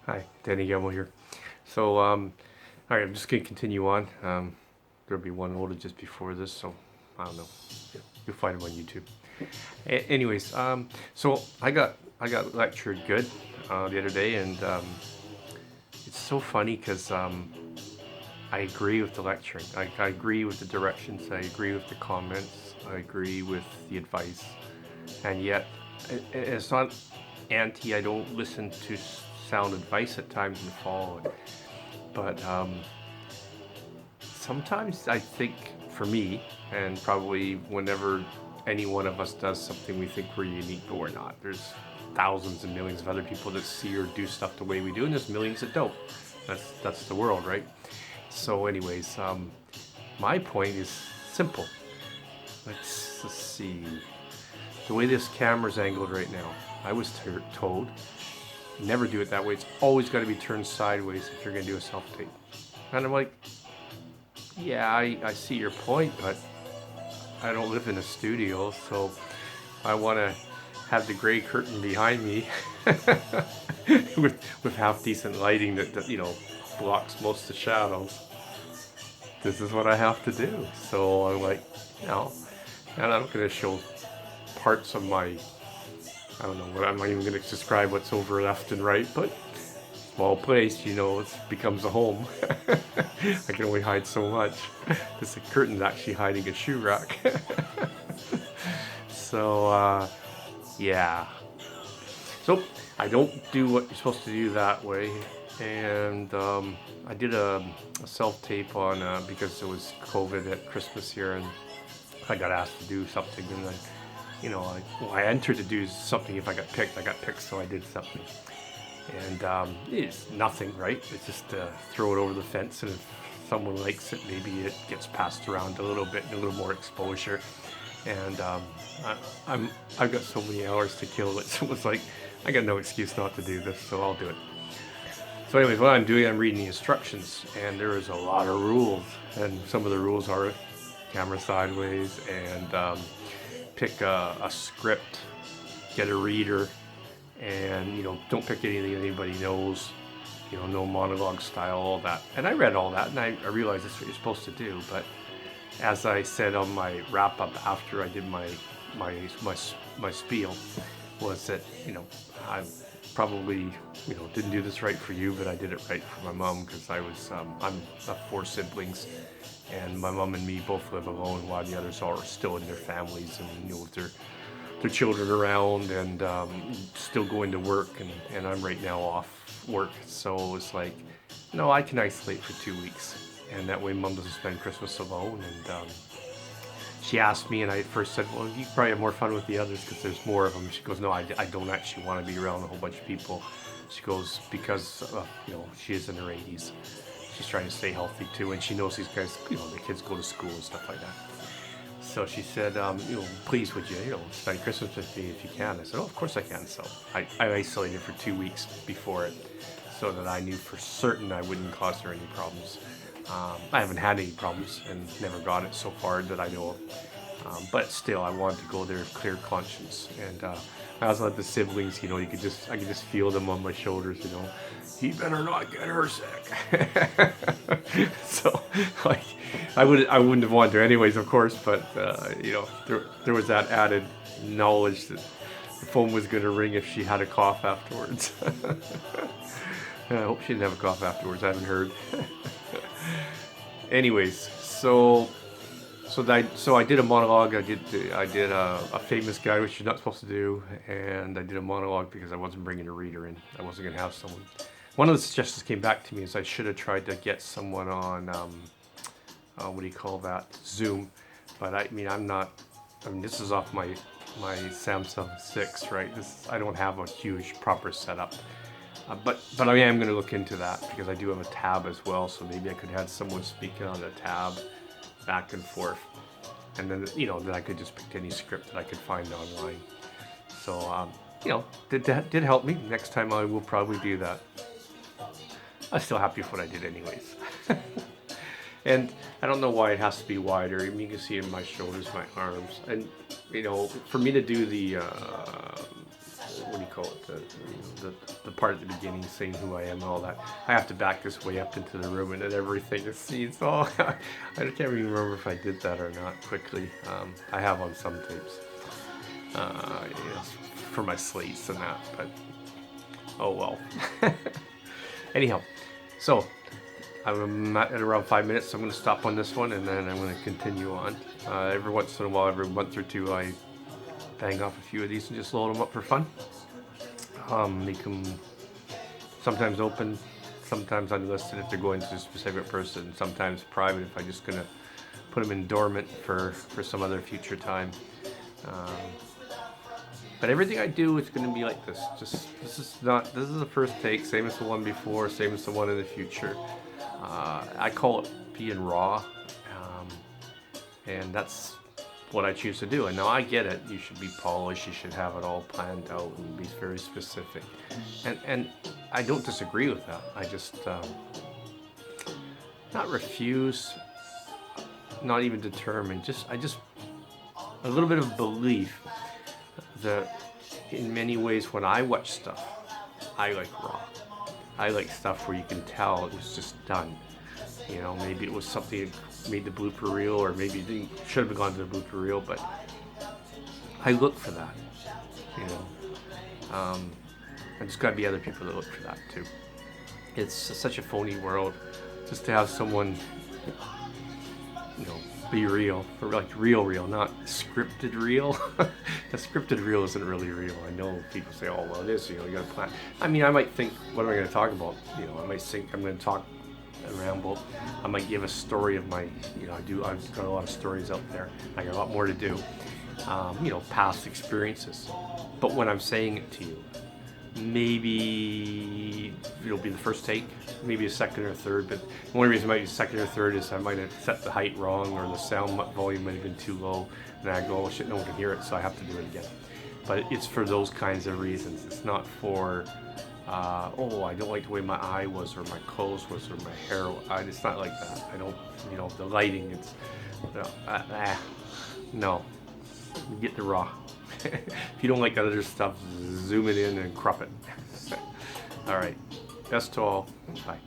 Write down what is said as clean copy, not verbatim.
Hi, Danny Gemmel here. So, all right, I'm just gonna continue on. There'll be one loaded just before this, so I don't know. You'll find it on YouTube. Anyways, so I got lectured good the other day, and it's so funny because I agree with the lecturing. I agree with the directions. I agree with the comments. I agree with the advice, and yet it's not anti. I don't listen to sound advice at times and follow it. But sometimes I think for me, and probably whenever any one of us does something, we think we're unique, but we're not. There's thousands and millions of other people that see or do stuff the way we do, and there's millions that don't. That's the world, right? So, anyways, my point is simple. Let's see. The way this camera's angled right now, I was told never do it that way. It's always got to be turned sideways if you're going to do a self-tape. And I'm like, yeah, I see your point, but I don't live in a studio, so I want to have the gray curtain behind me with half decent lighting that blocks most of the shadows. This is what I have to do. So I'm like, you know, and I'm going to show parts of my, I don't know what, I'm not even going to describe what's over left and right, but small place, it becomes a home. I can only hide so much. This curtain's actually hiding a shoe rack. So, yeah. So, I don't do what you're supposed to do that way. And I did a self-tape on, because it was COVID at Christmas here, and I got asked to do something, and then, I entered to do something. If I got picked, so I did something. And it's nothing, right? It's just throw it over the fence, and if someone likes it, maybe it gets passed around a little bit, and a little more exposure. And I've got so many hours to kill. It was like I got no excuse not to do this, so I'll do it. So, anyways, what I'm doing, I'm reading the instructions, and there is a lot of rules, and some of the rules are camera sideways, and pick a script, get a reader, and don't pick anything anybody knows, no monologue style, all that. And I read all that, and I realized that's what you're supposed to do. But as I said on my wrap up after I did my spiel, was that I probably didn't do this right for you, but I did it right for my mom, because I'm of four siblings, and my mom and me both live alone while the others are still in their families, and with their children around, and still going to work, and I'm right now off work. So it's like, no, I can isolate for 2 weeks, and that way mom doesn't spend Christmas alone. And she asked me, and I at first said, well, you probably have more fun with the others because there's more of them. She goes, no, I don't actually want to be around a whole bunch of people. She goes, because she is in her 80s. She's trying to stay healthy too, and she knows these guys, the kids go to school and stuff like that. So she said, please would you, spend Christmas with me if you can. I said, oh, of course I can. So I isolated for 2 weeks before it, so that I knew for certain I wouldn't cause her any problems. I haven't had any problems and never got it so far that I know of. But still, I wanted to go there with clear conscience. And I also had the siblings, I could just feel them on my shoulders, he better not get her sick. So, like, I wouldn't have wanted to anyways, of course, but there was that added knowledge that the phone was going to ring if she had a cough afterwards. I hope she didn't have a cough afterwards. I haven't heard. Anyways, so I did a monologue. I did a famous guy, which you're not supposed to do, and I did a monologue because I wasn't bringing a reader in. I wasn't going to have someone. One of the suggestions came back to me is I should have tried to get someone on what do you call that, Zoom. But I'm not. This is off my Samsung 6, right? I don't have a huge proper setup. But I am going to look into that, because I do have a tab as well, so maybe I could have someone speaking on the tab back and forth, and then then I could just pick any script that I could find online. So did help me. Next time I will probably do that. I'm still happy with what I did anyways. And I don't know why it has to be wider. You can see in my shoulders, my arms, and for me to do the what do you call it, the part at the beginning saying who I am and all that. I have to back this way up into the room and then everything is seen. So I can't even remember if I did that or not quickly. I have on some tapes, for my slates and that, but oh well. Anyhow, so I'm at around 5 minutes, so I'm going to stop on this one and then I'm going to continue on. Every once in a while, every month or two, I bang off a few of these and just load them up for fun. Make them sometimes open, sometimes unlisted if they're going to a specific person, sometimes private if I'm just going to put them in dormant for some other future time. But everything I do is going to be like this. This is the first take, same as the one before, same as the one in the future. I call it being raw, and that's what I choose to do. And now I get it. You should be polished. You should have it all planned out and be very specific. And I don't disagree with that. I just not refuse, not even determine. I just a little bit of belief that in many ways when I watch stuff, I like raw. I like stuff where you can tell it was just done. You know, maybe it was something that made the blooper reel, or maybe it should have gone to the blooper reel, but I look for that. You know, and there's got to be other people that look for that too. It's such a phony world. Just to have someone, you know, be real, or like real, not scripted real. The scripted reel isn't really real. I know people say, oh, well, it is, you know, you got to plan. I mean, I might think, what am I going to talk about? You know, I might think I'm going to talk and ramble. I might give a story of my, you know, I've got a lot of stories out there. I got a lot more to do, you know, past experiences. But when I'm saying it to you, maybe it'll be the first take, maybe a second or third, but the only reason it might be second or third is I might have set the height wrong, or the sound volume might have been too low, and I go, oh shit, no one can hear it, so I have to do it again. But it's for those kinds of reasons. It's not for, oh, I don't like the way my eye was, or my clothes was, or my hair was. It's not like that. I don't, you know, the lighting, it's, no, you get the raw. If you don't like other stuff, zoom it in and crop it. All right. Best to all. Bye.